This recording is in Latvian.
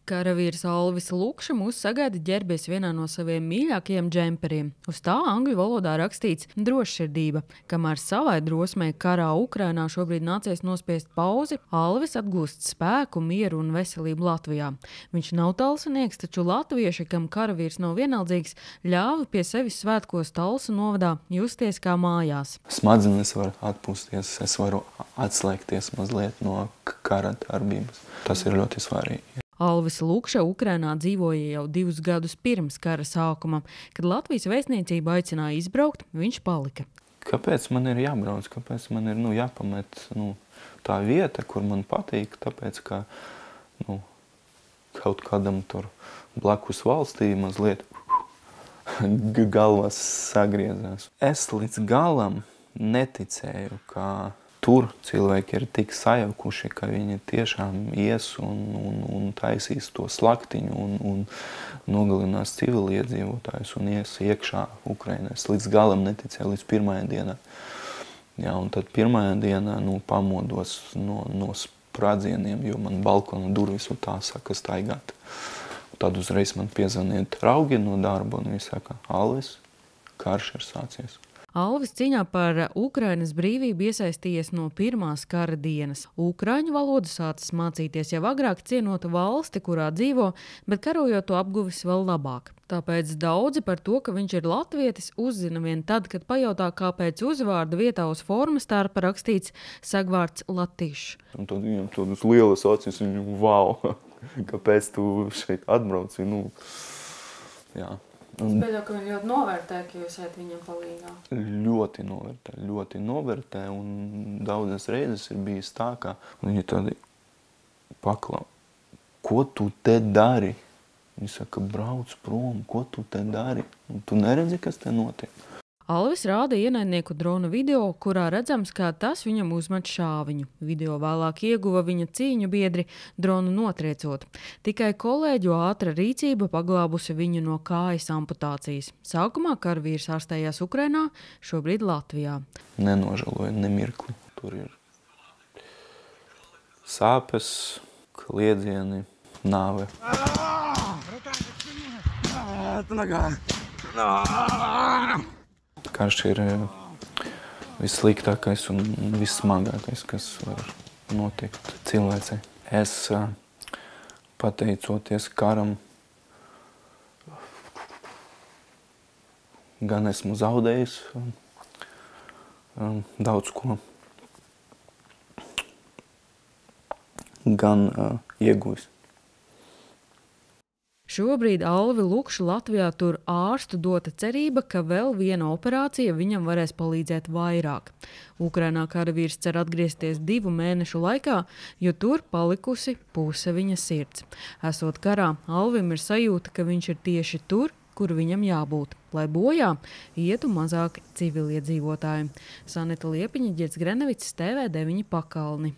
Karavīrs Alvis Lukša mūs sagaida ģērbies vienā no saviem mīļākajiem džemperiem. Uz tā angļu valodā rakstīts drošsirdība. Kamēr savai drosmei karā Ukrainā šobrīd nācies nospiest pauzi, Alvis atgūst spēku, mieru un veselību Latvijā. Viņš nav talsinieks, taču latvieši, kam karavīrs nav vienaldzīgs, ļāva pie sevis svētkos Talsu novadā justies kā mājās. Smadzenes var atpūsties, es varu atslēgties mazliet no kara darbības. Tas ir ļoti svarīgi. Alvis Lukša Ukrainā dzīvoja jau 2 gadus pirms kara sākuma. Kad Latvijas vēstniecība aicināja izbraukt, viņš palika. Kāpēc man ir jābrauc? Kāpēc man ir jāpamet tā vieta, kur man patīk? Tāpēc, ka kaut kādam tur blakus valstī mazliet galvas sagriezās. Es līdz galam neticēju, ka tur cilvēki ir tik sajaukuši, ka viņi tiešām ies un taisīs to slaktiņu un nogalinās civiliedzīvotājus un ies iekšā Ukrainā. Es līdz galam neticēju, līdz pirmajai dienai. Jā, un tad pirmajā dienā pamodos no sprādzieniem, jo man balkona durvis un tā saka staigāt. Tad uzreiz man piezvanīja draugi no darba un viņi saka, Alvis, karš ir sācies. Alvis cīņā par Ukrainas brīvību iesaistījies no pirmās kara dienas. Ukraiņu valodu sācis mācīties jau agrāk, cienota valsti, kurā dzīvo, bet karojot to apguvis vēl labāk. Tāpēc daudzi par to, ka viņš ir latvietis, uzzina vien tad, kad pajautā, kāpēc uzvārda vietā uz formas tārpa rakstīts sagvārds Latišs. Un tad viņam tādas lielas acis, viņam, wow, kāpēc tu šeit atbrauci, jā. Es pēdēju, ka viņi ļoti novērtē, ka jūs ejat viņam palīgā. Ļoti novērtē, un daudzas reizes ir bijis tā, ka viņi tādi paklau, ko tu te dari? Viņi saka, brauc prom, ko tu te dari? Un tu neredzi, kas te notiek? Alvis rāda ienaidnieku drona video, kurā redzams, kā tas viņam uzmet šāviņu. Video vēlāk ieguva viņa cīņu biedri, dronu notriecot. Tikai kolēģu ātra rīcība paglābusi viņu no kājas amputācijas. Sākumā karavīrs ārstējās Ukrainā, šobrīd Latvijā. Nenožēloju nemirkli. Tur ir sāpes, kliedzieni, nāve. Karš ir vissliktākais un vissmagākais, kas var notikt cilvēcei. Es, pateicoties karam, gan esmu zaudējis daudz ko, gan iegūs. Šobrīd Alvi Lukšu Latvijā tur ārstu dota cerība, ka vēl viena operācija viņam varēs palīdzēt vairāk. Ukrainā karavīrs cer atgriezties 2 mēnešu laikā, jo tur palikusi puse viņa sirds. Esot karā, Alvim ir sajūta, ka viņš ir tieši tur, kur viņam jābūt, lai bojā ietu mazāk civiliedzīvotāji. Sanita Liepiņa, Ģerts Grenevics, TV9 Pakalni.